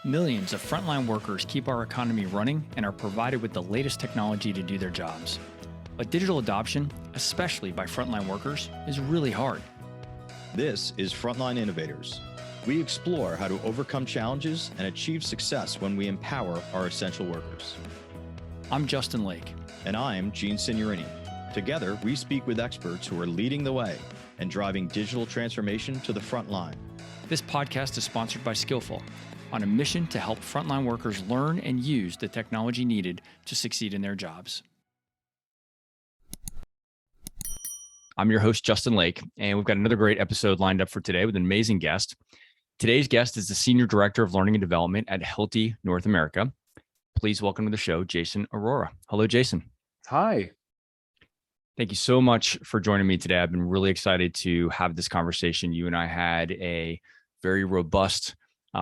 Millions of frontline workers keep our economy running and are provided with the latest technology to do their jobs. But digital adoption, especially by frontline workers, is really hard. This is Frontline Innovators. We explore how to overcome challenges and achieve success when we empower our essential workers. I'm Justin Lake. And I'm Gene Signorini. Together, we speak with experts who are leading the way and driving digital transformation to the front line. This podcast is sponsored by Skillful, on a mission to help frontline workers learn and use the technology needed to succeed in their jobs. I'm your host, Justin Lake, and we've got another great episode lined up for today with an amazing guest. Today's guest is the Senior Director of Learning and Development at Hilti North America. Please welcome to the show, Jason Aurora. Hello, Jason. Hi. Thank you so much for joining me today. I've been really excited to have this conversation. You and I had a very robust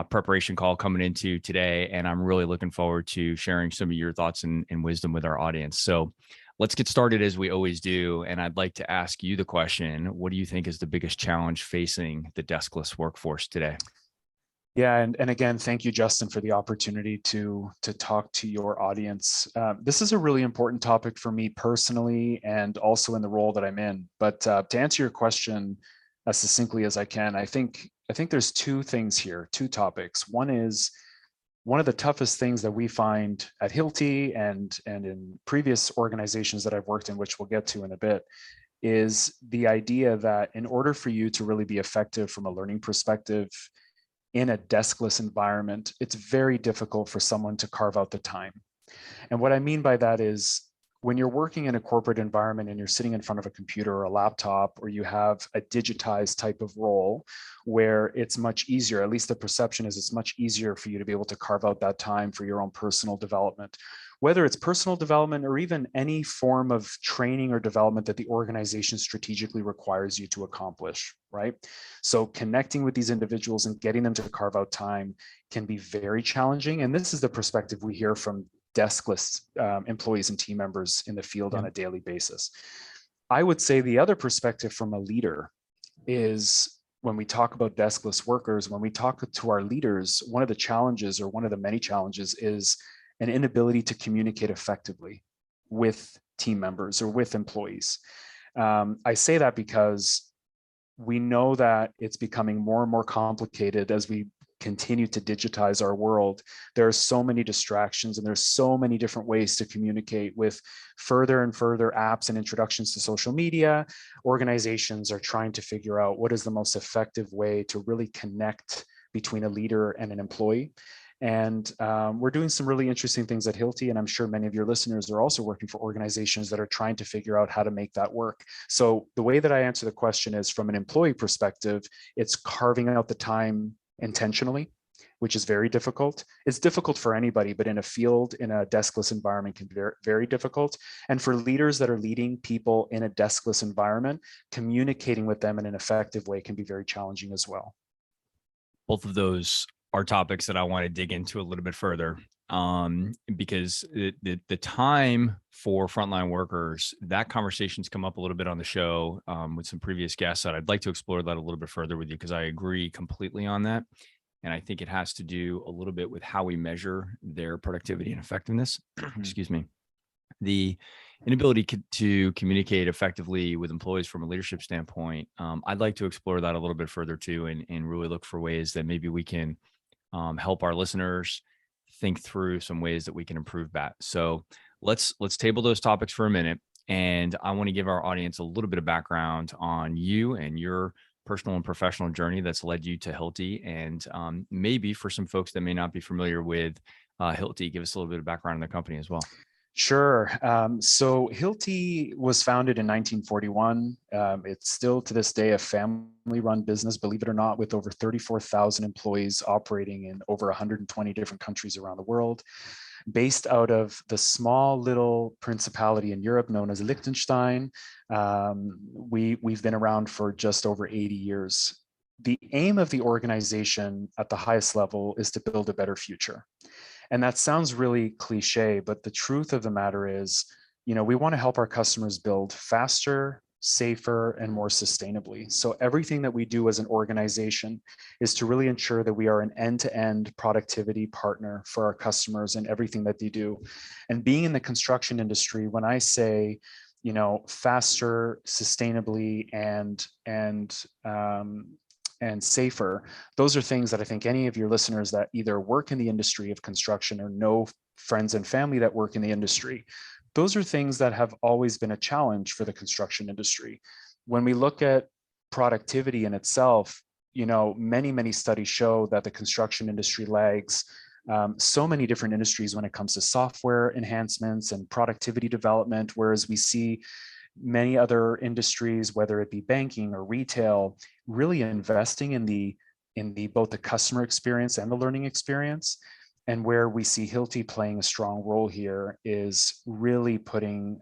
preparation call coming into today, and I'm really looking forward to sharing some of your thoughts and wisdom with our audience. So let's get started as we always do. And I'd like to ask you the question, what do you think is the biggest challenge facing the deskless workforce today? Yeah, and again, thank you, Justin, for the opportunity to talk to your audience. This is a really important topic for me personally, and also in the role that I'm in. But to answer your question as succinctly as I can, I think there's two things here, two topics. One is one of the toughest things that we find at Hilti and in previous organizations that I've worked in, which we'll get to in a bit, is the idea that in order for you to really be effective from a learning perspective in a deskless environment, it's very difficult for someone to carve out the time. And what I mean by that is when you're working in a corporate environment and you're sitting in front of a computer or a laptop, or you have a digitized type of role where it's much easier, at least the perception is it's much easier for you to be able to carve out that time for your own personal development, whether it's personal development or even any form of training or development that the organization strategically requires you to accomplish, right? So connecting with these individuals and getting them to carve out time can be very challenging. And this is the perspective we hear from deskless employees and team members in the field on a daily basis. I would say the other perspective from a leader is when we talk about deskless workers, when we talk to our leaders, one of the challenges or one of the many challenges is an inability to communicate effectively with team members or with employees. I say that because we know that it's becoming more and more complicated as we continue to digitize our world. There are so many distractions and there's so many different ways to communicate with further and further apps and introductions to social media. Organizations are trying to figure out what is the most effective way to really connect between a leader and an employee. And we're doing some really interesting things at Hilti, and I'm sure many of your listeners are also working for organizations that are trying to figure out how to make that work. So the way that I answer the question is from an employee perspective, it's carving out the time intentionally, which is very difficult. It's difficult for anybody, but in a field, in a deskless environment can be very, very difficult. And for leaders that are leading people in a deskless environment, communicating with them in an effective way can be very challenging as well. Both of those are topics that I want to dig into a little bit further, because the time for frontline workers, that conversation's come up a little bit on the show with some previous guests, that I'd like to explore that a little bit further with you, because I agree completely on that. And I think it has to do a little bit with how we measure their productivity and effectiveness. Excuse me. The inability to communicate effectively with employees from a leadership standpoint, I'd like to explore that a little bit further too, and really look for ways that maybe we can help our listeners think through some ways that we can improve that. So let's table those topics for a minute. And I want to give our audience a little bit of background on you and your personal and professional journey that's led you to Hilti. And maybe for some folks that may not be familiar with Hilti, give us a little bit of background on the company as well. Sure. So Hilti was founded in 1941. It's still to this day a family-run business, believe it or not, with over 34,000 employees operating in over 120 different countries around the world. Based out of the small little principality in Europe known as Liechtenstein, we've been around for just over 80 years. The aim of the organization at the highest level is to build a better future. And that sounds really cliche, but the truth of the matter is, we want to help our customers build faster, safer, and more sustainably. So everything that we do as an organization is to really ensure that we are an end-to-end productivity partner for our customers in everything that they do. And being in the construction industry, when I say, faster, sustainably, and safer, those are things that I think any of your listeners that either work in the industry of construction or know friends and family that work in the industry, those are things that have always been a challenge for the construction industry. When we look at productivity in itself, many studies show that the construction industry lags so many different industries when it comes to software enhancements and productivity development, whereas we see many other industries, whether it be banking or retail, really investing in the both the customer experience and the learning experience. And where we see Hilti playing a strong role here is really putting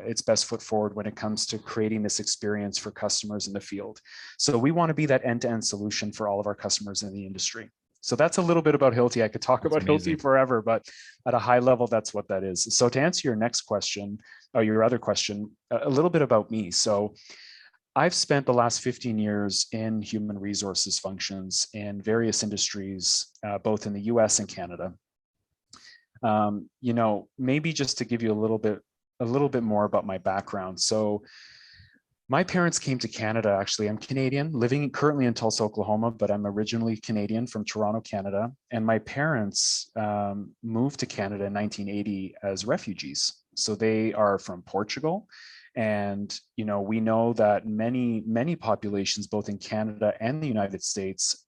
its best foot forward when it comes to creating this experience for customers in the field. So we want to be that end-to-end solution for all of our customers in the industry. So that's a little bit about Hilti. I could talk about Hilti forever, but at a high level, that's what that is. So to answer your next question, or your other question, a little bit about me. So I've spent the last 15 years in human resources functions in various industries, both in the US and Canada. Maybe just to give you a little bit more about my background. So my parents came to Canada, actually. I'm Canadian, living currently in Tulsa, Oklahoma, but I'm originally Canadian from Toronto, Canada. And my parents moved to Canada in 1980 as refugees. So they are from Portugal. And, we know that many populations, both in Canada and the United States,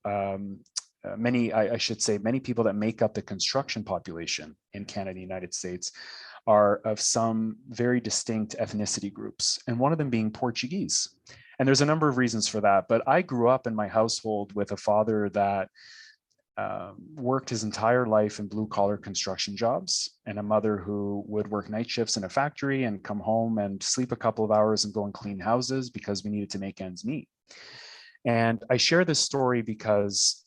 many people that make up the construction population in Canada and the United States are of some very distinct ethnicity groups, and one of them being Portuguese. And there's a number of reasons for that, but I grew up in my household with a father that worked his entire life in blue-collar construction jobs, and a mother who would work night shifts in a factory and come home and sleep a couple of hours and go and clean houses because we needed to make ends meet. And I share this story because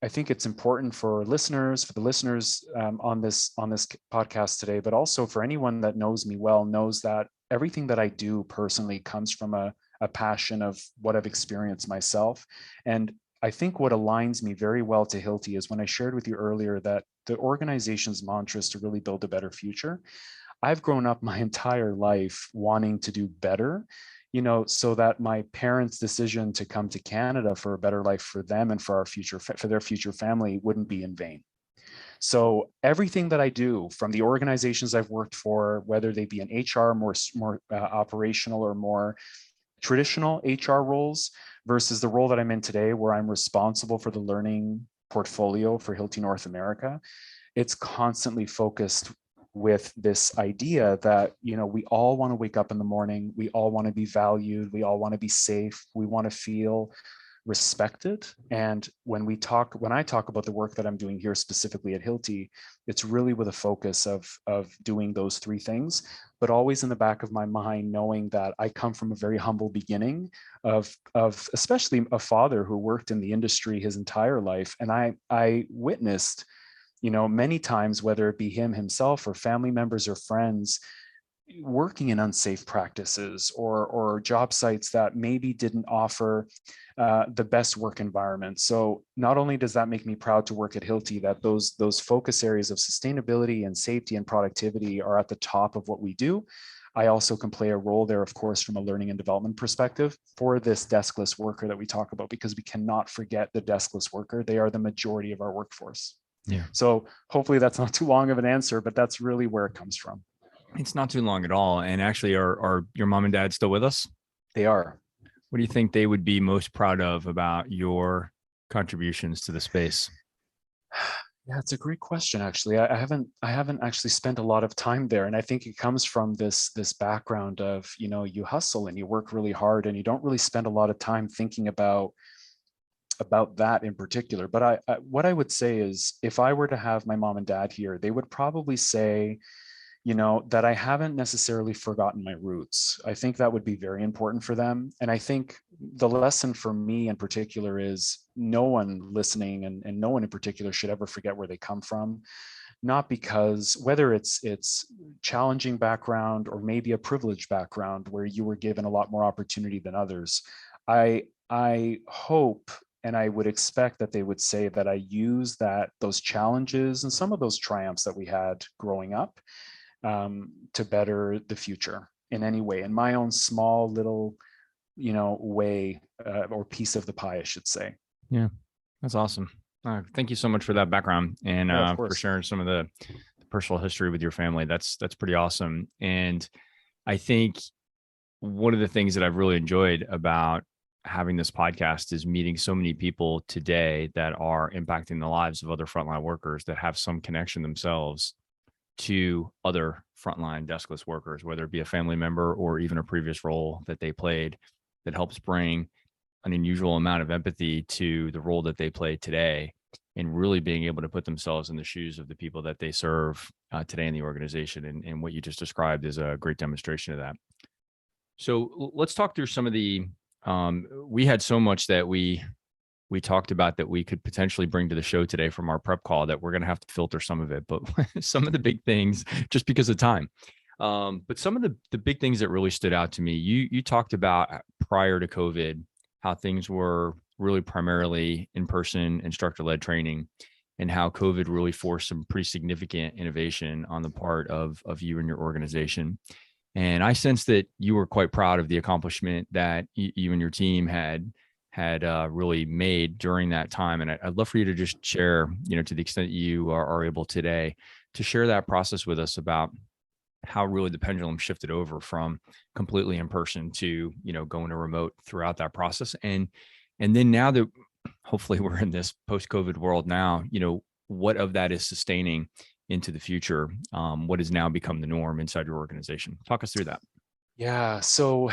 I think it's important for the listeners on this podcast today, but also for anyone that knows me well, knows that everything that I do personally comes from a passion of what I've experienced myself. And I think what aligns me very well to Hilti is when I shared with you earlier that the organization's mantra is to really build a better future. I've grown up my entire life wanting to do better, so that my parents' decision to come to Canada for a better life for them and for their future family wouldn't be in vain. So everything that I do, from the organizations I've worked for, whether they be in HR, more operational or more traditional HR roles, versus the role that I'm in today, where I'm responsible for the learning portfolio for Hilti North America, it's constantly focused with this idea that, we all want to wake up in the morning, we all want to be valued, we all want to be safe, we want to feel respected. And when I talk about the work that I'm doing here specifically at Hilti, it's really with a focus of doing those three things, but always in the back of my mind, knowing that I come from a very humble beginning of especially a father who worked in the industry his entire life. And I witnessed, many times, whether it be him himself or family members or friends, working in unsafe practices or job sites that maybe didn't offer the best work environment. So not only does that make me proud to work at Hilti, that those focus areas of sustainability and safety and productivity are at the top of what we do, I also can play a role there, of course, from a learning and development perspective for this deskless worker that we talk about, because we cannot forget the deskless worker. They are the majority of our workforce. Yeah. So hopefully that's not too long of an answer, but that's really where it comes from. It's not too long at all. And actually, are your mom and dad still with us? They are. What do you think they would be most proud of about your contributions to the space? Yeah, it's a great question. Actually, I haven't actually spent a lot of time there, and I think it comes from this background of, you hustle and you work really hard, and you don't really spend a lot of time thinking about that in particular. But what I would say is, if I were to have my mom and dad here, they would probably say, that I haven't necessarily forgotten my roots. I think that would be very important for them. And I think the lesson for me in particular is no one listening and no one in particular should ever forget where they come from. not because whether it's challenging background or maybe a privileged background where you were given a lot more opportunity than others. I hope and I would expect that they would say that I use those challenges and some of those triumphs that we had growing up to better the future in any way, in my own small little, way or piece of the pie, I should say. Yeah, that's awesome. Thank you so much for that background and Yeah, of for course. sharing some of the personal history with your family. That's pretty awesome. And I think one of the things that I've really enjoyed about having this podcast is meeting so many people today that are impacting the lives of other frontline workers that have some connection themselves to other frontline deskless workers, whether it be a family member or even a previous role that they played, that helps bring an unusual amount of empathy to the role that they play today, and really being able to put themselves in the shoes of the people that they serve today in the organization. And what you just described is a great demonstration of that. So let's talk through some of the, we had so much that we talked about that we could potentially bring to the show today from our prep call that we're going to have to filter some of it, but some of the big things just because of time. But some of the big things that really stood out to me, you talked about prior to COVID, how things were really primarily in-person instructor-led training, and how COVID really forced some pretty significant innovation on the part of you and your organization. And I sense that you were quite proud of the accomplishment that you and your team had really made during that time. And I'd love for you to just share, to the extent you are able today, to share that process with us about how really the pendulum shifted over from completely in person to, going to remote throughout that process. And then now that hopefully we're in this post-COVID world now, what of that is sustaining into the future? What has now become the norm inside your organization? Talk us through that. Yeah. So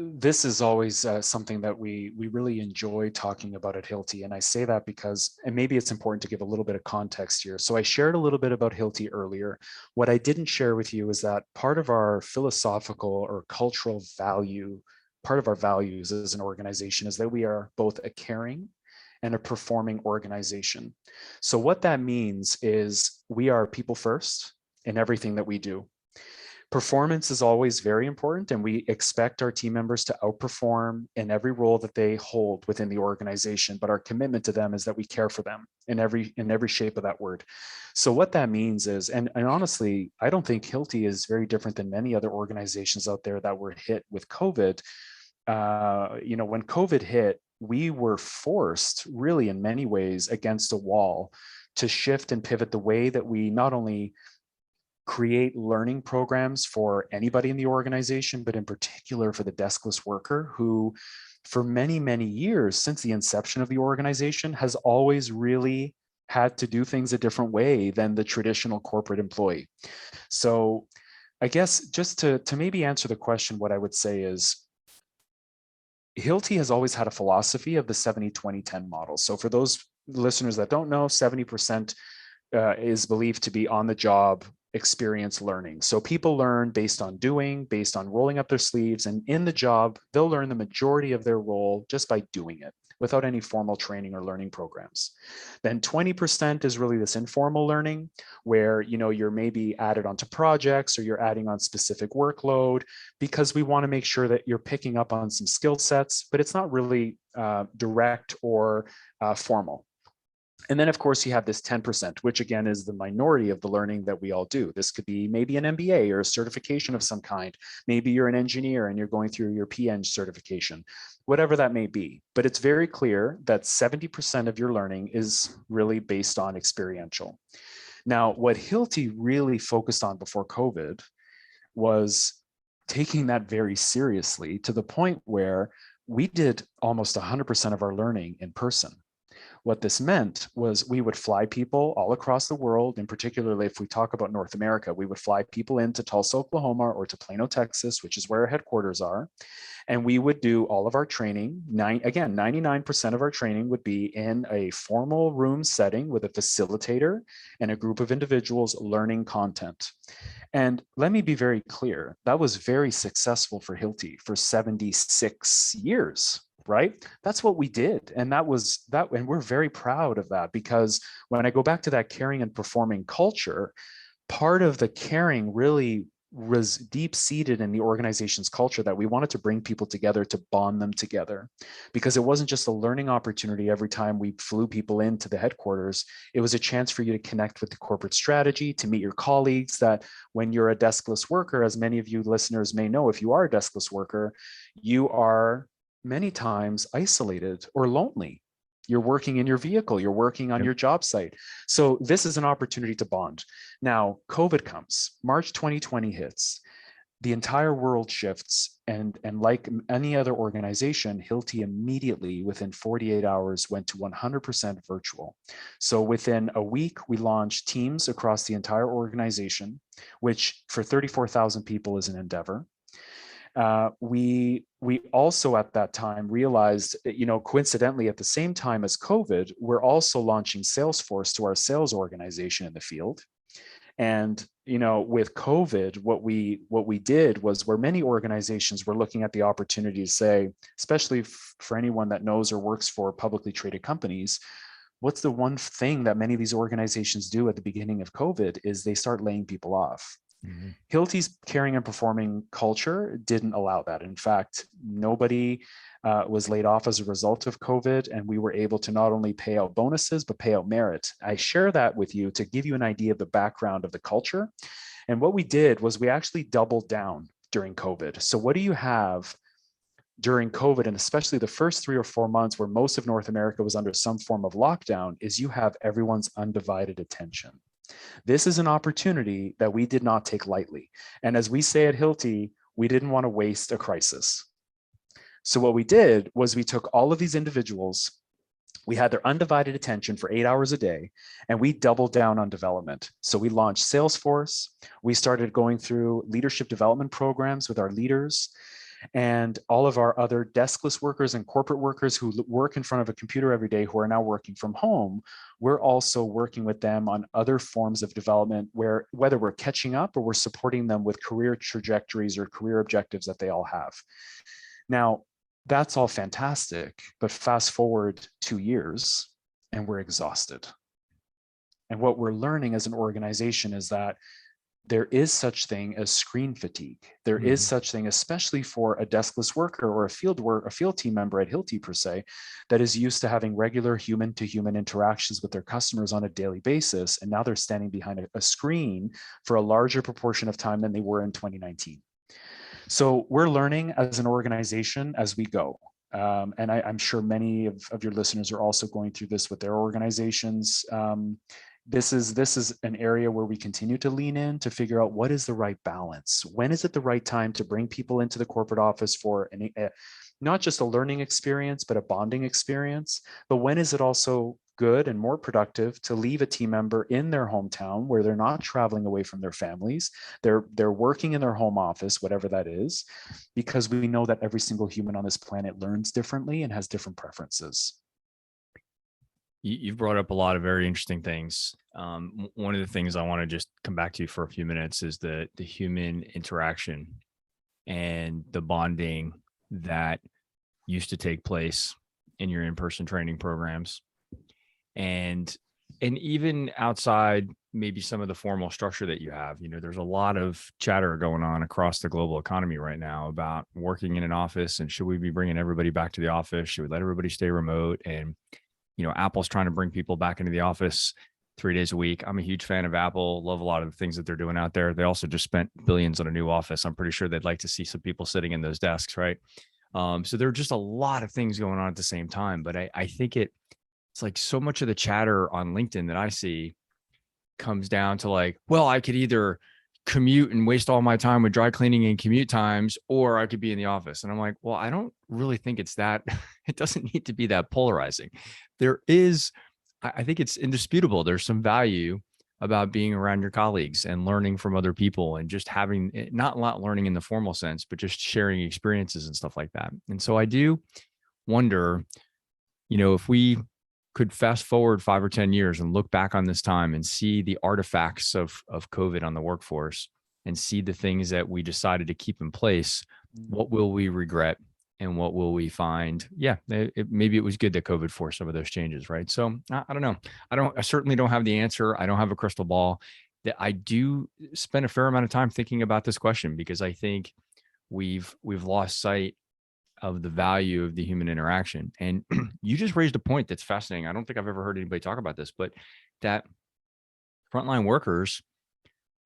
this is always something that we really enjoy talking about at Hilti. And I say that because, and maybe it's important to give a little bit of context here. So I shared a little bit about Hilti earlier. What I didn't share with you is that part of our philosophical or cultural value, part of our values as an organization is that we are both a caring and a performing organization. So what that means is we are people first in everything that we do. Performance is always very important, and we expect our team members to outperform in every role that they hold within the organization. But our commitment to them is that we care for them in every shape of that word. So what that means is, and honestly, I don't think Hilti is very different than many other organizations out there that were hit with COVID. When COVID hit, we were forced, really, in many ways, against a wall to shift and pivot the way that we not only create learning programs for anybody in the organization, but in particular for the deskless worker who, for many, many years since the inception of the organization, has always really had to do things a different way than the traditional corporate employee. So I guess just to maybe answer the question, what I would say is Hilti has always had a philosophy of the 70-20-10 model. So for those listeners that don't know, 70% is believed to be on the job experience learning. So people learn based on doing, based on rolling up their sleeves, and in the job, they'll learn the majority of their role just by doing it without any formal training or learning programs. Then 20% is really this informal learning where, you're maybe added onto projects or you're adding on specific workload because we want to make sure that you're picking up on some skill sets, but it's not really direct or formal. And then, of course, you have this 10%, which again is the minority of the learning that we all do. This could be maybe an MBA or a certification of some kind. Maybe you're an engineer and you're going through your PN certification, whatever that may be. But it's very clear that 70% of your learning is really based on experiential. Now, what Hilti really focused on before COVID was taking that very seriously to the point where we did almost 100% of our learning in person. What this meant was we would fly people all across the world, and particularly if we talk about North America, we would fly people into Tulsa, Oklahoma, or to Plano, Texas, which is where our headquarters are. And we would do all of our training. 99% of our training would be in a formal room setting with a facilitator and a group of individuals learning content. And let me be very clear, that was very successful for Hilti for 76 years. right? That's what we did. And that was that. And we're very proud of that, because when I go back to that caring and performing culture, part of the caring really was deep seated in the organization's culture, that we wanted to bring people together, to bond them together, because it wasn't just a learning opportunity every time we flew people into the headquarters. It was a chance for you to connect with the corporate strategy, to meet your colleagues, that when you're a deskless worker, as many of you listeners may know, if you are a deskless worker, you are many times isolated or lonely. You're working in your vehicle, you're working on Yep. your job site. So this is an opportunity to bond. Now, COVID comes, March 2020 hits, the entire world shifts, and like any other organization, Hilti immediately within 48 hours went to 100% virtual. So within a week, we launched Teams across the entire organization, which for 34,000 people is an endeavor. We also at that time realized, coincidentally, at the same time as COVID, we're also launching Salesforce to our sales organization in the field. And with COVID, what we did was, where many organizations were looking at the opportunity to say, especially for anyone that knows or works for publicly traded companies, what's the one thing that many of these organizations do at the beginning of COVID is they start laying people off. Mm-hmm. Hilti's caring and performing culture didn't allow that. In fact, nobody was laid off as a result of COVID, and we were able to not only pay out bonuses, but pay out merit. I share that with you to give you an idea of the background of the culture. And what we did was we actually doubled down during COVID. So what do you have during COVID, and especially the first 3 or 4 months where most of North America was under some form of lockdown, is you have everyone's undivided attention. This is an opportunity that we did not take lightly. And as we say at Hilti, we didn't want to waste a crisis. So what we did was we took all of these individuals, we had their undivided attention for 8 hours a day, and we doubled down on development. So we launched Salesforce. We started going through leadership development programs with our leaders, and all of our other deskless workers and corporate workers who work in front of a computer every day, who are now working from home. We're also working with them on other forms of development, where whether we're catching up or we're supporting them with career trajectories or career objectives that they all have. Now, that's all fantastic, but fast forward 2 years and we're exhausted. And what we're learning as an organization is that there is such thing as screen fatigue. There is such thing, especially for a deskless worker or a field team member at Hilti per se, that is used to having regular human to human interactions with their customers on a daily basis. And now they're standing behind a screen for a larger proportion of time than they were in 2019. So we're learning as an organization as we go. And I'm sure many of your listeners are also going through this with their organizations. This is an area where we continue to lean in to figure out what is the right balance. When is it the right time to bring people into the corporate office for not just a learning experience, but a bonding experience? But when is it also good and more productive to leave a team member in their hometown, where they're not traveling away from their families, they're working in their home office, whatever that is, because we know that every single human on this planet learns differently and has different preferences. You've brought up a lot of very interesting things. One of the things I want to just come back to for a few minutes is the human interaction and the bonding that used to take place in your in-person training programs. And even outside maybe some of the formal structure that you have, there's a lot of chatter going on across the global economy right now about working in an office, and should we be bringing everybody back to the office? Should we let everybody stay remote? And Apple's trying to bring people back into the office 3 days a week. I'm a huge fan of Apple. Love a lot of the things that they're doing out there. They also just spent billions on a new office. I'm pretty sure they'd like to see some people sitting in those desks, right? So there are just a lot of things going on at the same time. But I think it's like so much of the chatter on LinkedIn that I see comes down to like, well, I could either commute and waste all my time with dry cleaning and commute times, or I could be in the office. And I'm like, well, I don't really think it's that. It doesn't need to be that polarizing. I think it's indisputable. There's some value about being around your colleagues and learning from other people, and just having not learning in the formal sense, but just sharing experiences and stuff like that. And so I do wonder, if we could fast forward 5 or 10 years and look back on this time and see the artifacts of COVID on the workforce, and see the things that we decided to keep in place, what will we regret And what will we find? Yeah, maybe it was good that COVID forced some of those changes, right? So I don't know. I certainly don't have the answer. I don't have a crystal ball. That I do spend a fair amount of time thinking about this question because I think we've lost sight of the value of the human interaction. And you just raised a point that's fascinating. I don't think I've ever heard anybody talk about this, but that frontline workers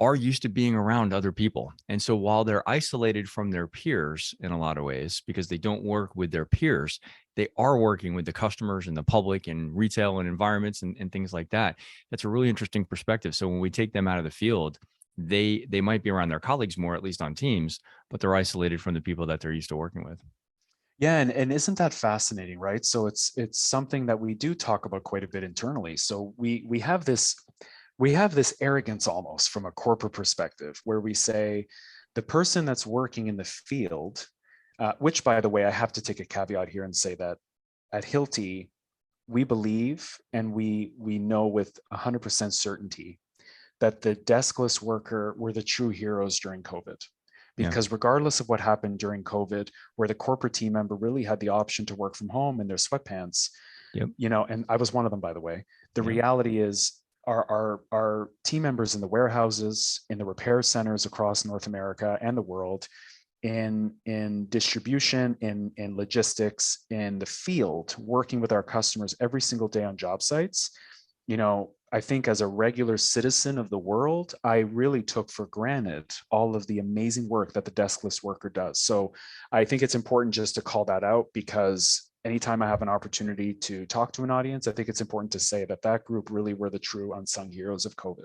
are used to being around other people. And so while they're isolated from their peers in a lot of ways, because they don't work with their peers, they are working with the customers and the public and retail and environments and things like that. That's a really interesting perspective. So when we take them out of the field, they might be around their colleagues more, at least on teams, but they're isolated from the people that they're used to working with. Yeah, and isn't that fascinating, right? So it's something that we do talk about quite a bit internally. So we have this arrogance almost from a corporate perspective where we say the person that's working in the field, which by the way, I have to take a caveat here and say that at Hilti, we believe and we know with 100% certainty that the deskless worker were the true heroes during COVID. Yeah. Because regardless of what happened during COVID, where the corporate team member really had the option to work from home in their sweatpants, Yep. and I was one of them, by the way. The Yep. reality is our team members in the warehouses, in the repair centers across North America and the world, in distribution, in logistics, in the field, working with our customers every single day on job sites. I think as a regular citizen of the world, I really took for granted all of the amazing work that the deskless worker does. So I think it's important just to call that out, because anytime I have an opportunity to talk to an audience, I think it's important to say that that group really were the true unsung heroes of COVID.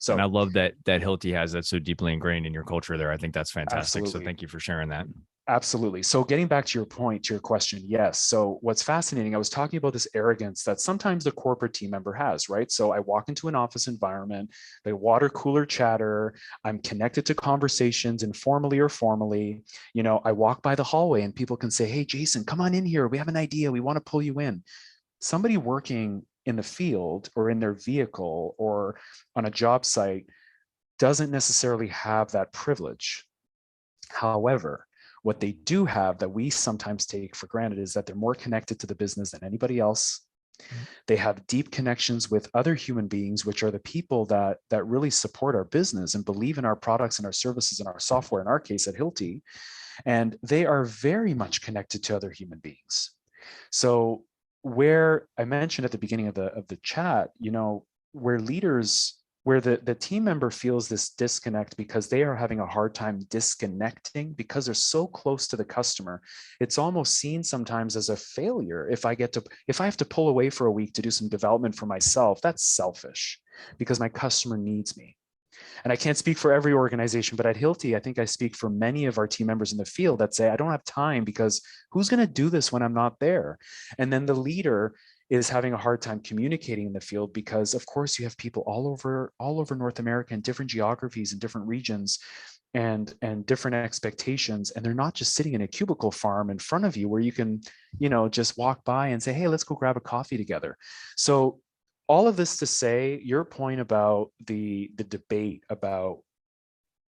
And I So love that Hilti has that so deeply ingrained in your culture there. I think that's fantastic. So absolutely. thank you for sharing that. Absolutely. So getting back to your point, to your question, yes. So what's fascinating, I was talking about this arrogance that sometimes the corporate team member has, right? So I walk into an office environment, the water cooler chatter, I'm connected to conversations informally or formally. I walk by the hallway and people can say, hey, Jason, come on in here. We have an idea. We want to pull you in. Somebody working in the field or in their vehicle or on a job site doesn't necessarily have that privilege. However, what they do have that we sometimes take for granted is that they're more connected to the business than anybody else. They have deep connections with other human beings, which are the people that really support our business and believe in our products and our services and our software, in our case at Hilti. And they are very much connected to other human beings. So where I mentioned at the beginning of the chat, where the team member feels this disconnect because they are having a hard time disconnecting because they're so close to the customer, it's almost seen sometimes as a failure. If I have to pull away for a week to do some development for myself, that's selfish because my customer needs me. And I can't speak for every organization, but at Hilti, I think I speak for many of our team members in the field that say, I don't have time because who's going to do this when I'm not there? And then the leader is having a hard time communicating in the field because, of course, you have people all over North America in different geographies and different regions and different expectations. And they're not just sitting in a cubicle farm in front of you where you can, just walk by and say, hey, let's go grab a coffee together. So all of this to say, your point about the debate about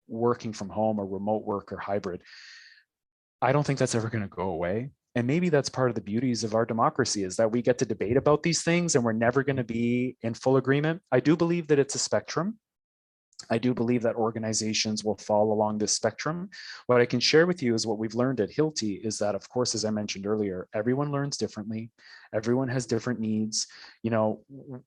working from home or remote work or hybrid, I don't think that's ever going to go away. And maybe that's part of the beauties of our democracy, is that we get to debate about these things and we're never going to be in full agreement. I do believe that it's a spectrum. I do believe that organizations will fall along this spectrum. What I can share with you is what we've learned at Hilti is that, of course, as I mentioned earlier, everyone learns differently. Everyone has different needs.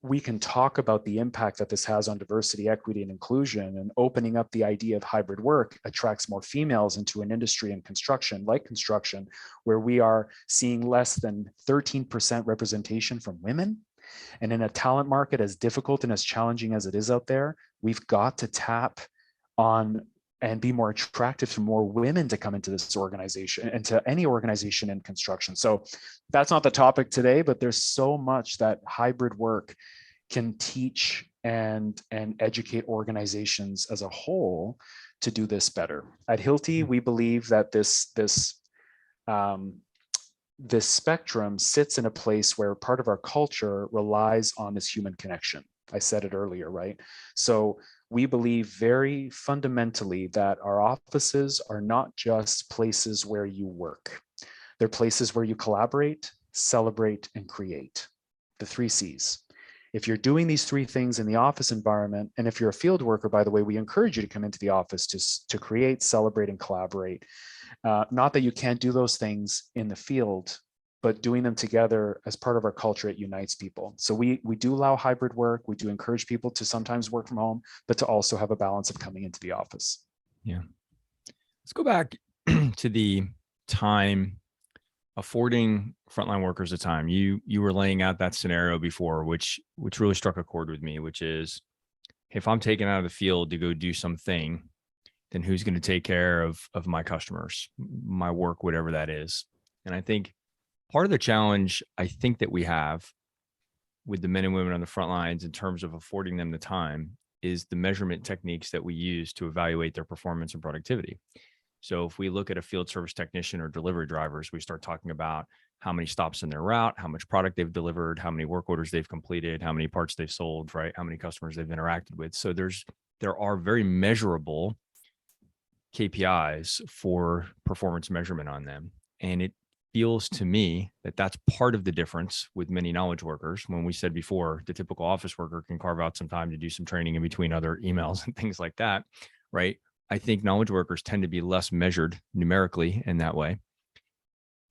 We can talk about the impact that this has on diversity, equity, and inclusion, and opening up the idea of hybrid work attracts more females into an industry in construction, like construction, where we are seeing less than 13% representation from women. And in a talent market as difficult and as challenging as it is out there, we've got to tap on and be more attractive to more women to come into this organization and to any organization in construction. So that's not the topic today, but there's so much that hybrid work can teach and educate organizations as a whole to do this better. At Hilti, we believe that this spectrum sits in a place where part of our culture relies on this human connection. I said it earlier, right? So we believe very fundamentally that our offices are not just places where you work. They're places where you collaborate, celebrate, and create. The 3 Cs. If you're doing these 3 things in the office environment, and if you're a field worker, by the way, we encourage you to come into the office to create, celebrate, and collaborate. Not that you can't do those things in the field, but doing them together as part of our culture, it unites people. So we do allow hybrid work. We do encourage people to sometimes work from home, but to also have a balance of coming into the office. Yeah. Let's go back to the time affording frontline workers the time. You were laying out that scenario before, which really struck a chord with me, which is, if I'm taken out of the field to go do something, then who's going to take care of my customers, my work, whatever that is? And I think part of the challenge I think that we have with the men and women on the front lines in terms of affording them the time is the measurement techniques that we use to evaluate their performance and productivity. So if we look at a field service technician or delivery drivers, we start talking about how many stops in their route, how much product they've delivered, how many work orders they've completed, how many parts they've sold, right? How many customers they've interacted with. So there are very measurable KPIs for performance measurement on them. And it feels to me that that's part of the difference with many knowledge workers. When we said before, the typical office worker can carve out some time to do some training in between other emails and things like that, right? I think knowledge workers tend to be less measured numerically in that way.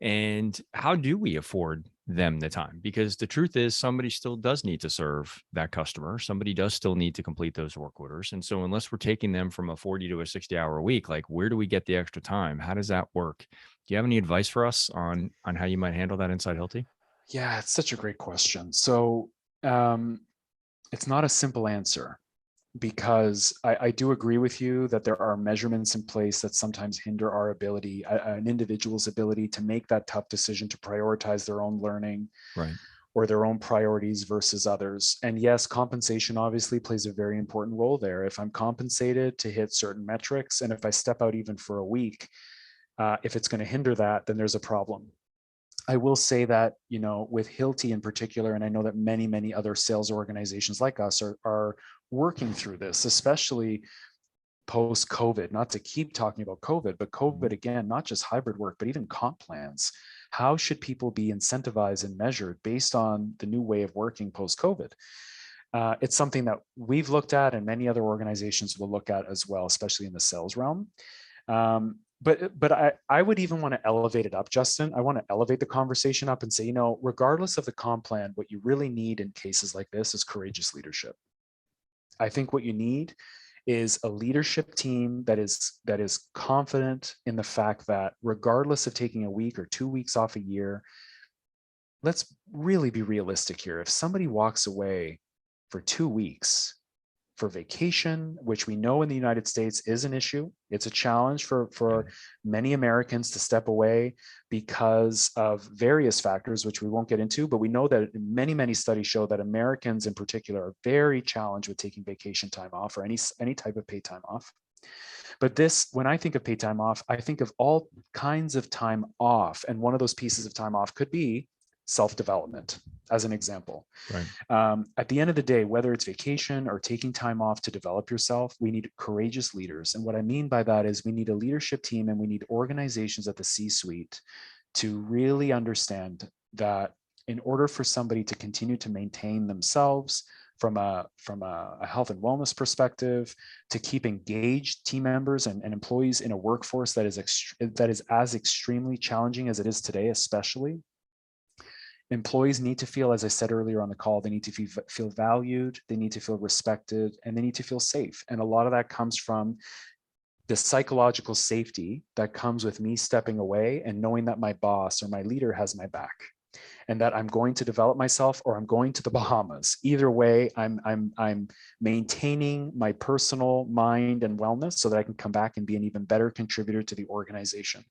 And how do we afford them the time? Because the truth is, somebody still does need to serve that customer. Somebody does still need to complete those work orders. And so unless we're taking them from a 40 to a 60-hour week, like, where do we get the extra time? How does that work? Do you have any advice for us on how you might handle that inside Hilti? Yeah, it's such a great question. So it's not a simple answer, because I do agree with you that there are measurements in place that sometimes hinder our ability, an individual's ability to make that tough decision to prioritize their own learning, Right. or their own priorities versus others. And yes, compensation obviously plays a very important role there. If I'm compensated to hit certain metrics, and if I step out even for a week, if it's going to hinder that, then there's a problem. I will say that, with Hilti in particular, and I know that many, many other sales organizations like us are working through this, especially post-COVID, not to keep talking about COVID, but COVID again, not just hybrid work, but even comp plans. How should people be incentivized and measured based on the new way of working post-COVID? It's something that we've looked at, and many other organizations will look at as well, especially in the sales realm. But I would even want to elevate it up, Justin. I want to elevate the conversation up and say, regardless of the comp plan, what you really need in cases like this is courageous leadership. I think what you need is a leadership team that is confident in the fact that regardless of taking a week or 2 weeks off a year, let's really be realistic here. If somebody walks away for 2 weeks for vacation, which we know in the United States is an issue. It's a challenge for many Americans to step away because of various factors, which we won't get into, but we know that many, many studies show that Americans in particular are very challenged with taking vacation time off or any type of paid time off. But when I think of paid time off, I think of all kinds of time off. And one of those pieces of time off could be self-development, as an example. Right. At the end of the day, whether it's vacation or taking time off to develop yourself, we need courageous leaders. And what I mean by that is we need a leadership team, and we need organizations at the C-suite to really understand that in order for somebody to continue to maintain themselves from a health and wellness perspective, to keep engaged team members and employees in a workforce that is as extremely challenging as it is today, especially, employees need to feel, as I said earlier on the call, they need to feel valued, they need to feel respected, and they need to feel safe. And a lot of that comes from the psychological safety that comes with me stepping away and knowing that my boss or my leader has my back, and that I'm going to develop myself or I'm going to the Bahamas. Either way, I'm maintaining my personal mind and wellness so that I can come back and be an even better contributor to the organization.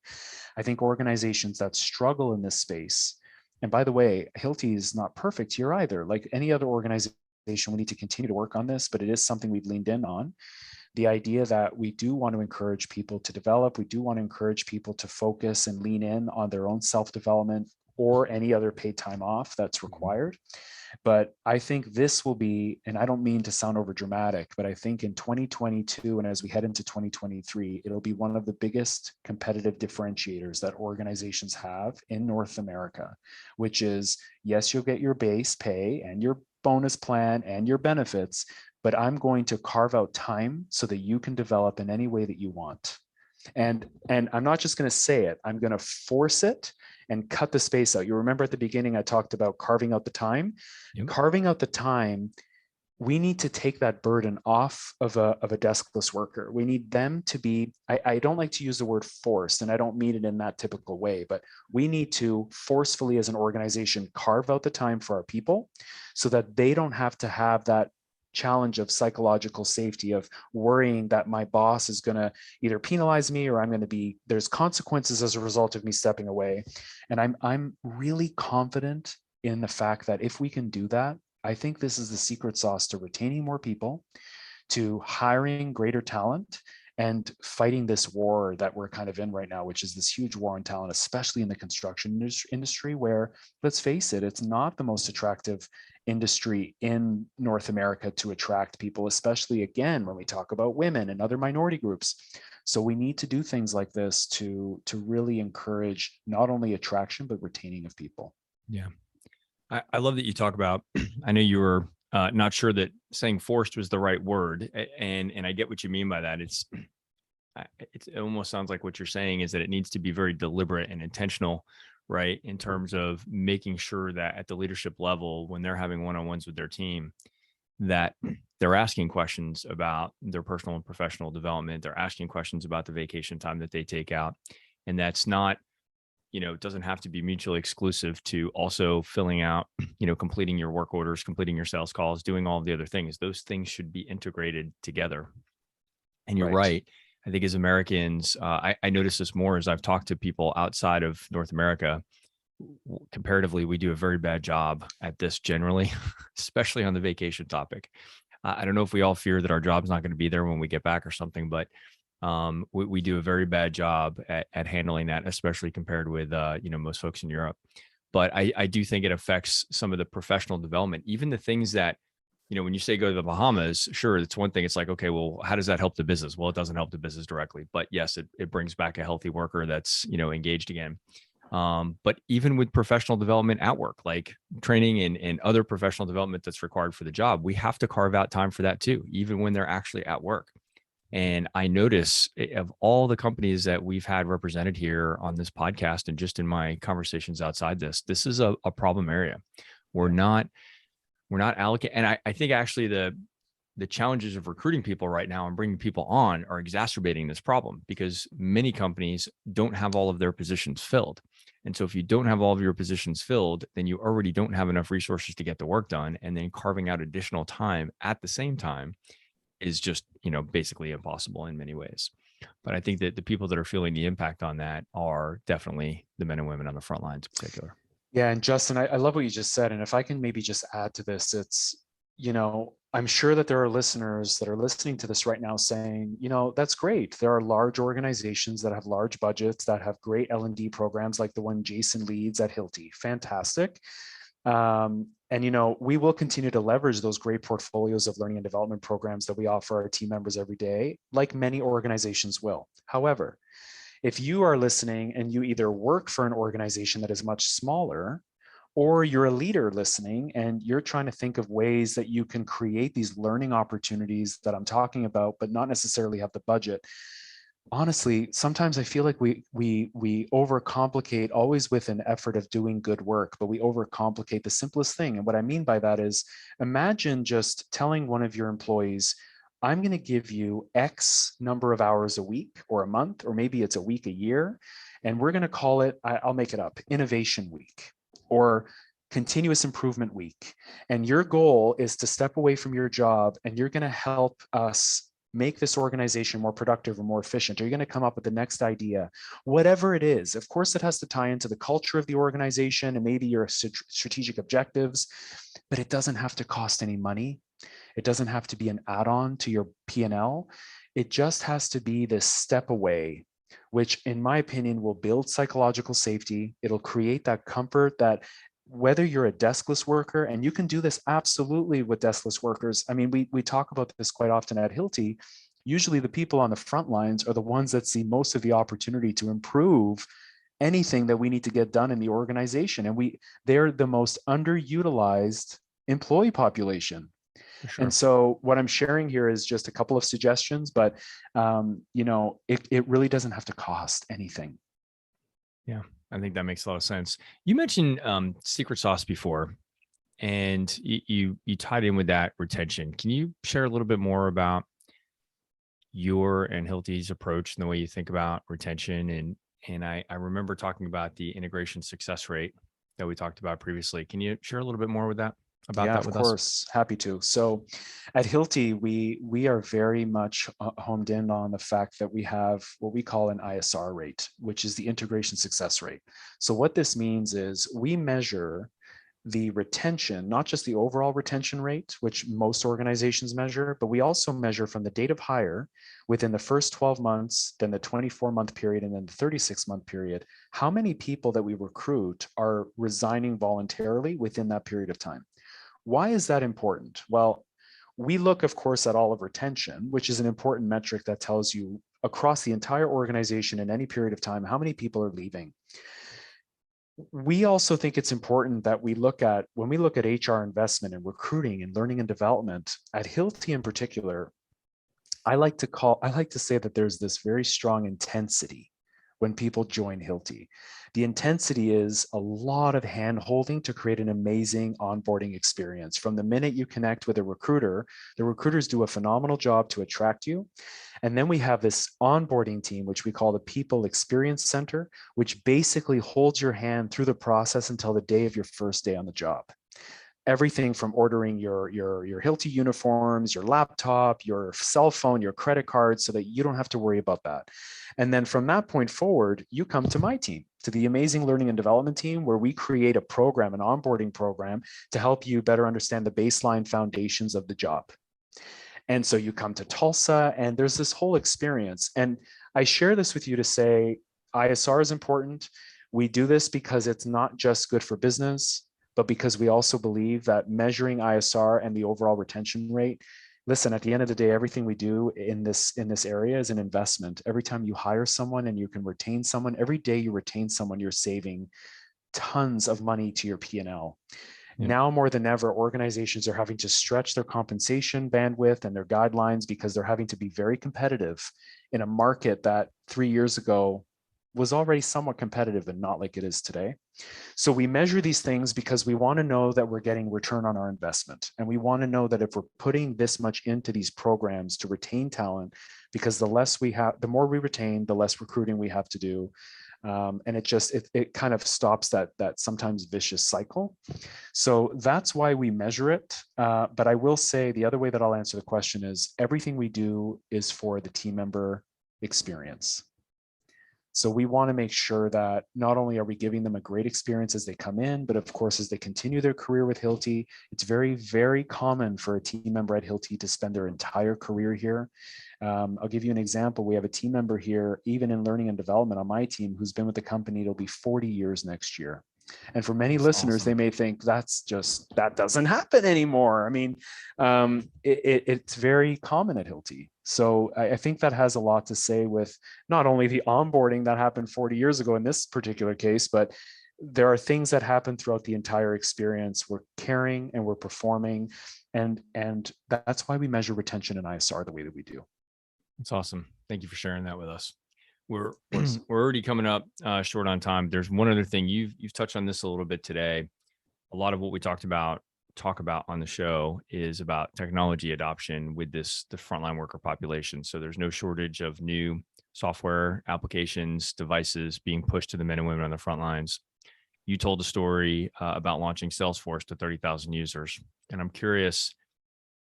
I think organizations that struggle in this space, and by the way, Hilti is not perfect here either. Like any other organization, we need to continue to work on this, but it is something we've leaned in on. The idea that we do want to encourage people to develop, we do want to encourage people to focus and lean in on their own self-development or any other paid time off that's required. But I think this will be, and I don't mean to sound over dramatic, but I think in 2022 and as we head into 2023, it'll be one of the biggest competitive differentiators that organizations have in North America, which is, yes, you'll get your base pay and your bonus plan and your benefits, but I'm going to carve out time so that you can develop in any way that you want. And I'm not just going to say it, I'm going to force it and cut the space out. You remember at the beginning, I talked about carving out the time. Yep. Carving out the time, we need to take that burden off of a deskless worker. We need them to be, I don't like to use the word forced, and I don't mean it in that typical way, but we need to forcefully as an organization carve out the time for our people so that they don't have to have that challenge of psychological safety, of worrying that my boss is going to either penalize me or I'm going to be, there's consequences as a result of me stepping away. And I'm really confident in the fact that if we can do that, I think this is the secret sauce to retaining more people, to hiring greater talent, and fighting this war that we're kind of in right now, which is this huge war on talent, especially in the construction industry, where, let's face it, it's not the most attractive industry in North America to attract people, especially again, when we talk about women and other minority groups. So we need to do things like this to really encourage not only attraction, but retaining of people. Yeah. I love that you talk about, I know you were not sure that saying forced was the right word. And I get what you mean by that. It almost sounds like what you're saying is that it needs to be very deliberate and intentional, right? In terms of making sure that at the leadership level, when they're having one-on-ones with their team, that they're asking questions about their personal and professional development. They're asking questions about the vacation time that they take out. And that's not, it doesn't have to be mutually exclusive to also filling out, completing your work orders, completing your sales calls, doing all of the other things. Those things should be integrated together. And you're right. I think as Americans, I notice this more as I've talked to people outside of North America. Comparatively, we do a very bad job at this generally, especially on the vacation topic. I don't know if we all fear that our job's not going to be there when we get back or something, but we do a very bad job at handling that, especially compared with, most folks in Europe. But I do think it affects some of the professional development, even the things that, when you say go to the Bahamas, sure, it's one thing. It's like, okay, well, how does that help the business? Well, it doesn't help the business directly, but yes, it brings back a healthy worker that's, engaged again. But even with professional development at work, like training and other professional development that's required for the job, we have to carve out time for that too, even when they're actually at work. And I notice of all the companies that we've had represented here on this podcast and just in my conversations outside this is a problem area. We're not allocating. And I think actually the challenges of recruiting people right now and bringing people on are exacerbating this problem because many companies don't have all of their positions filled. And so if you don't have all of your positions filled, then you already don't have enough resources to get the work done. And then carving out additional time at the same time is just, basically impossible in many ways. But I think that the people that are feeling the impact on that are definitely the men and women on the front lines in particular. Yeah. And Justin, I love what you just said. And if I can maybe just add to this, it's, I'm sure that there are listeners that are listening to this right now saying, that's great. There are large organizations that have large budgets, that have great L&D programs like the one Jason leads at Hilti. Fantastic. And we will continue to leverage those great portfolios of learning and development programs that we offer our team members every day, like many organizations will. However, if you are listening and you either work for an organization that is much smaller, or you're a leader listening and you're trying to think of ways that you can create these learning opportunities that I'm talking about, but not necessarily have the budget. Honestly, sometimes I feel like we overcomplicate, always with an effort of doing good work, but we overcomplicate the simplest thing. And what I mean by that is, imagine just telling one of your employees, I'm going to give you X number of hours a week or a month, or maybe it's a week, a year, and we're going to call it, I'll make it up, Innovation Week or Continuous Improvement Week. And your goal is to step away from your job and you're going to help us make this organization more productive or more efficient? Are you going to come up with the next idea? Whatever it is, of course, it has to tie into the culture of the organization and maybe your strategic objectives, but it doesn't have to cost any money. It doesn't have to be an add-on to your P&L. It just has to be this step away, which in my opinion will build psychological safety. It'll create that comfort that whether you're a deskless worker, and you can do this absolutely with deskless workers. I mean, we talk about this quite often at Hilti. Usually the people on the front lines are the ones that see most of the opportunity to improve anything that we need to get done in the organization. And they're the most underutilized employee population. For And sure. so what I'm sharing here is just a couple of suggestions, but it really doesn't have to cost anything. Yeah, I think that makes a lot of sense. You mentioned secret sauce before, and you tied in with that retention. Can you share a little bit more about your and Hilti's approach and the way you think about retention? And I remember talking about the integration success rate that we talked about previously. Can you share a little bit more with that about Yeah, that of with us? course, happy to. So at Hilti, we are very much homed in on the fact that we have what we call an ISR rate, which is the integration success rate. So what this means is we measure the retention, not just the overall retention rate, which most organizations measure, but we also measure from the date of hire within the first 12 months, then the 24-month period, and then the 36-month period, how many people that we recruit are resigning voluntarily within that period of time. Why is that important? Well, we look, of course, at all of retention, which is an important metric that tells you across the entire organization in any period of time how many people are leaving. We also think it's important that when we look at HR investment and recruiting and learning and development at Hilti in particular, I like to say that there's this very strong intensity when people join Hilti. The intensity is a lot of hand holding to create an amazing onboarding experience. From the minute you connect with a recruiter, the recruiters do a phenomenal job to attract you. And then we have this onboarding team, which we call the People Experience Center, which basically holds your hand through the process until the day of your first day on the job. Everything from ordering your Hilti uniforms, your laptop, your cell phone, your credit card, so that you don't have to worry about that. And then from that point forward, you come to my team, to the amazing learning and development team, where we create a program, an onboarding program, to help you better understand the baseline foundations of the job. And so you come to Tulsa, and there's this whole experience. And I share this with you to say ISR is important. We do this because it's not just good for business, but because we also believe that measuring ISR and the overall retention rate, listen, at the end of the day, everything we do in this area is an investment. Every time you hire someone and you can retain someone, every day you retain someone, you're saving tons of money to your P&L. Yeah. Now more than ever, organizations are having to stretch their compensation bandwidth and their guidelines because they're having to be very competitive in a market that 3 years ago was already somewhat competitive and not like it is today. So we measure these things because we want to know that we're getting return on our investment. And we want to know that if we're putting this much into these programs to retain talent, because the more we retain, the less recruiting we have to do. And it kind of stops that sometimes vicious cycle. So that's why we measure it. But I will say the other way that I'll answer the question is everything we do is for the team member experience. So we want to make sure that not only are we giving them a great experience as they come in, but of course, as they continue their career with Hilti, it's very, very common for a team member at Hilti to spend their entire career here. I'll give you an example. We have a team member here, even in learning and development on my team, who's been with the company. It'll be 40 years next year. And for many That's listeners, awesome. they may think that doesn't happen anymore. I mean, it's very common at Hilti. So I think that has a lot to say with not only the onboarding that happened 40 years ago in this particular case, but there are things that happen throughout the entire experience. We're caring and we're performing. And that's why we measure retention and ISR the way that we do. That's awesome. Thank you for sharing that with us. We're Of course. we're already coming up short on time. There's one other thing you've touched on this a little bit today. A lot of what we talk about on the show is about technology adoption with the frontline worker population. So there's no shortage of new software applications, devices being pushed to the men and women on the front lines. You told a story about launching Salesforce to 30,000 users, and I'm curious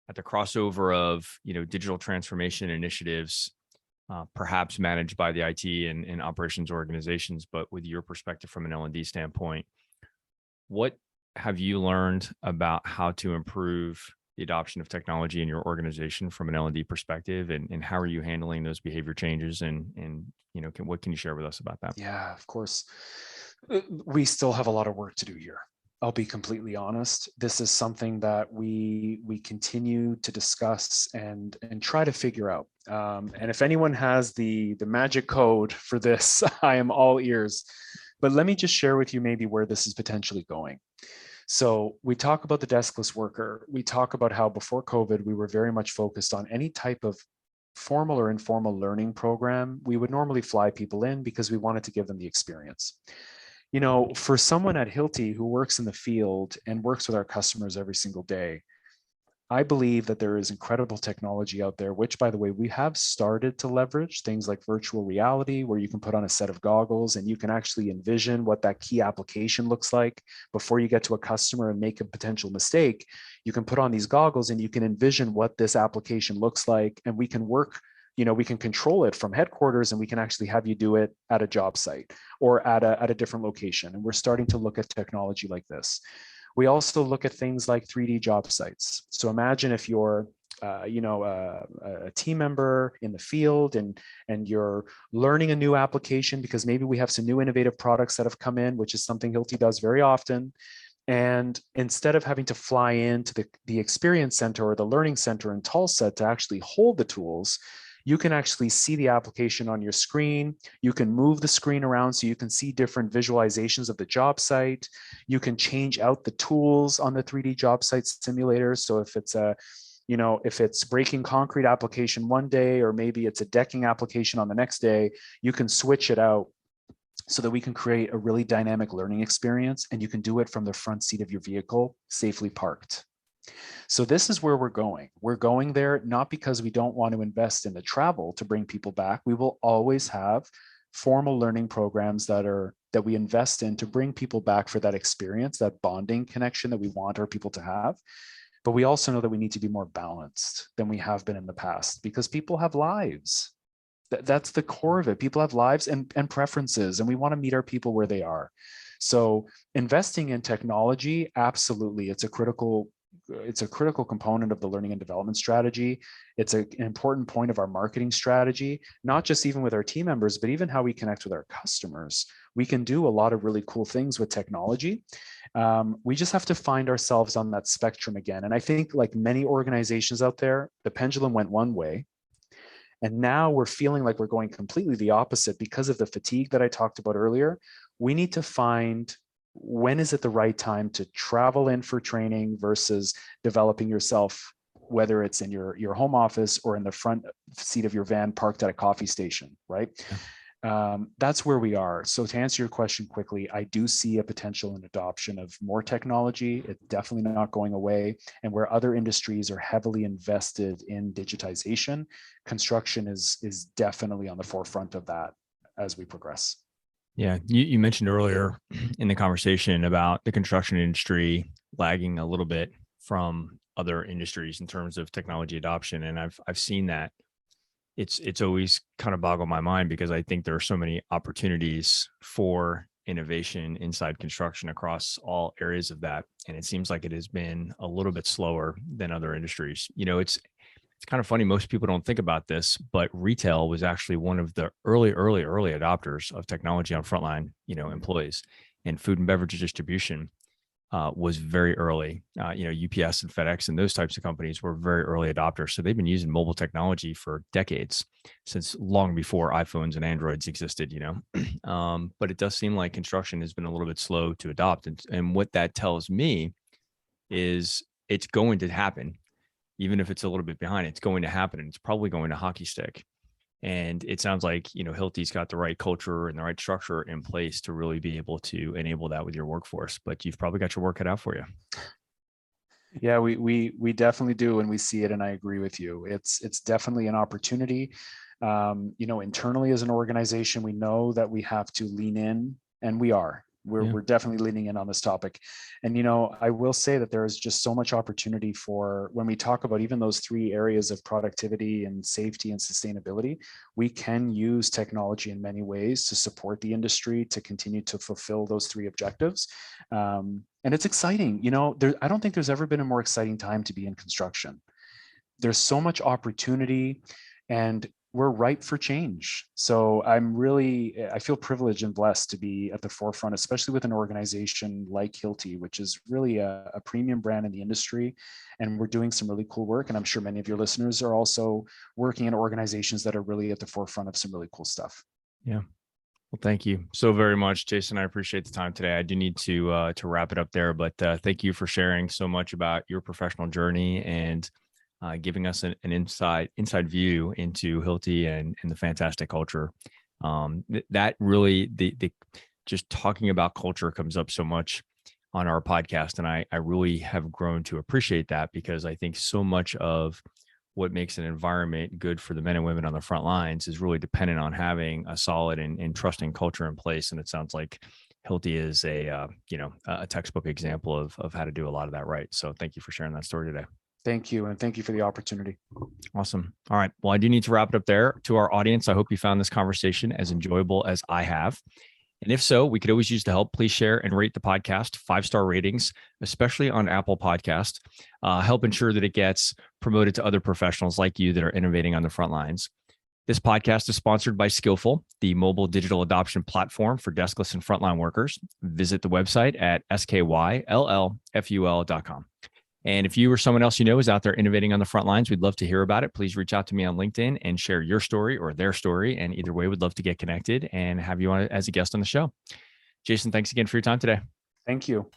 at the crossover of digital transformation initiatives, perhaps managed by the IT and operations organizations, but with your perspective from an L&D standpoint, what have you learned about how to improve the adoption of technology in your organization from an L&D perspective, and how are you handling those behavior changes, and what can you share with us about that? Yeah, of course. We still have a lot of work to do here. I'll be completely honest. This is something that we continue to discuss and try to figure out. And if anyone has the magic code for this, I am all ears. But let me just share with you maybe where this is potentially going. So we talk about the deskless worker. We talk about how before COVID, we were very much focused on any type of formal or informal learning program. We would normally fly people in because we wanted to give them the experience. You know, for someone at Hilti who works in the field and works with our customers every single day, I believe that there is incredible technology out there, which, by the way, we have started to leverage things like virtual reality, where you can put on a set of goggles and you can actually envision what that key application looks like before you get to a customer and make a potential mistake. You can put on these goggles and you can envision what this application looks like, and we can work, you know, we can control it from headquarters, and we can actually have you do it at a job site or at a different location. And we're starting to look at technology like this. We also look at things like 3D job sites. So imagine if you're a team member in the field and you're learning a new application, because maybe we have some new innovative products that have come in, which is something Hilti does very often. And instead of having to fly into the experience center or the learning center in Tulsa to actually hold the tools, you can actually see the application on your screen. You can move the screen around so you can see different visualizations of the job site. You can change out the tools on the 3D job site simulator. So if it's if it's breaking concrete application one day, or maybe it's a decking application on the next day, you can switch it out so that we can create a really dynamic learning experience, and you can do it from the front seat of your vehicle, safely parked. So this is where we're going. We're going there not because we don't want to invest in the travel to bring people back. We will always have formal learning programs that we invest in to bring people back for that experience, that bonding connection that we want our people to have. But we also know that we need to be more balanced than we have been in the past, because people have lives. That's the core of it. People have lives and preferences, and we want to meet our people where they are. So investing in technology, absolutely, it's a critical component of the learning and development strategy. It's an important point of our marketing strategy, not just even with our team members, but even how we connect with our customers. We can do a lot of really cool things with technology. We just have to find ourselves on that spectrum again. And I think, like many organizations out there, the pendulum went one way. And now we're feeling like we're going completely the opposite because of the fatigue that I talked about earlier. We need to find, when is it the right time to travel in for training versus developing yourself, whether it's in your home office or in the front seat of your van parked at a coffee station, right? Yeah. That's where we are. So to answer your question quickly, I do see a potential in adoption of more technology. It's definitely not going away. And where other industries are heavily invested in digitization, construction is definitely on the forefront of that as we progress. Yeah, you mentioned earlier in the conversation about the construction industry lagging a little bit from other industries in terms of technology adoption, and I've seen that. It's always kind of boggled my mind, because I think there are so many opportunities for innovation inside construction across all areas of that, and it seems like it has been a little bit slower than other industries. You know, it's kind of funny. Most people don't think about this, but retail was actually one of the early adopters of technology on frontline, employees, and food and beverage distribution was very early. UPS and FedEx and those types of companies were very early adopters. So they've been using mobile technology for decades, since long before iPhones and Androids existed, but it does seem like construction has been a little bit slow to adopt. And what that tells me is it's going to happen. Even if it's a little bit behind, it's going to happen, and it's probably going to hockey stick. And it sounds like, Hilti's got the right culture and the right structure in place to really be able to enable that with your workforce, but you've probably got your work cut out for you. Yeah, we definitely do. And we see it. And I agree with you. It's definitely an opportunity. Internally as an organization, we know that we have to lean in, and we're definitely leaning in on this topic. And, I will say that there is just so much opportunity for, when we talk about even those three areas of productivity and safety and sustainability, we can use technology in many ways to support the industry to continue to fulfill those three objectives. And it's exciting. I don't think there's ever been a more exciting time to be in construction. There's so much opportunity. And we're ripe for change. So I feel privileged and blessed to be at the forefront, especially with an organization like Hilti, which is really a premium brand in the industry. And we're doing some really cool work. And I'm sure many of your listeners are also working in organizations that are really at the forefront of some really cool stuff. Yeah. Well, thank you so very much, Jason. I appreciate the time today. I do need to wrap it up there, but thank you for sharing so much about your professional journey and giving us an inside view into Hilti and the fantastic culture. That really the just talking about culture comes up so much on our podcast, and I really have grown to appreciate that, because I think so much of what makes an environment good for the men and women on the front lines is really dependent on having a solid and trusting culture in place. And it sounds like Hilti is a textbook example of how to do a lot of that right. So thank you for sharing that story today. Thank you. And thank you for the opportunity. Awesome. All right. Well, I do need to wrap it up there. To our audience, I hope you found this conversation as enjoyable as I have. And if so, we could always use the help. Please share and rate the podcast 5-star ratings, especially on Apple Podcast. Help ensure that it gets promoted to other professionals like you that are innovating on the front lines. This podcast is sponsored by Skillful, the mobile digital adoption platform for deskless and frontline workers. Visit the website at skyllful.com. And if you or someone else you know is out there innovating on the front lines, we'd love to hear about it. Please reach out to me on LinkedIn and share your story or their story. And either way, we'd love to get connected and have you on as a guest on the show. Jason, thanks again for your time today. Thank you.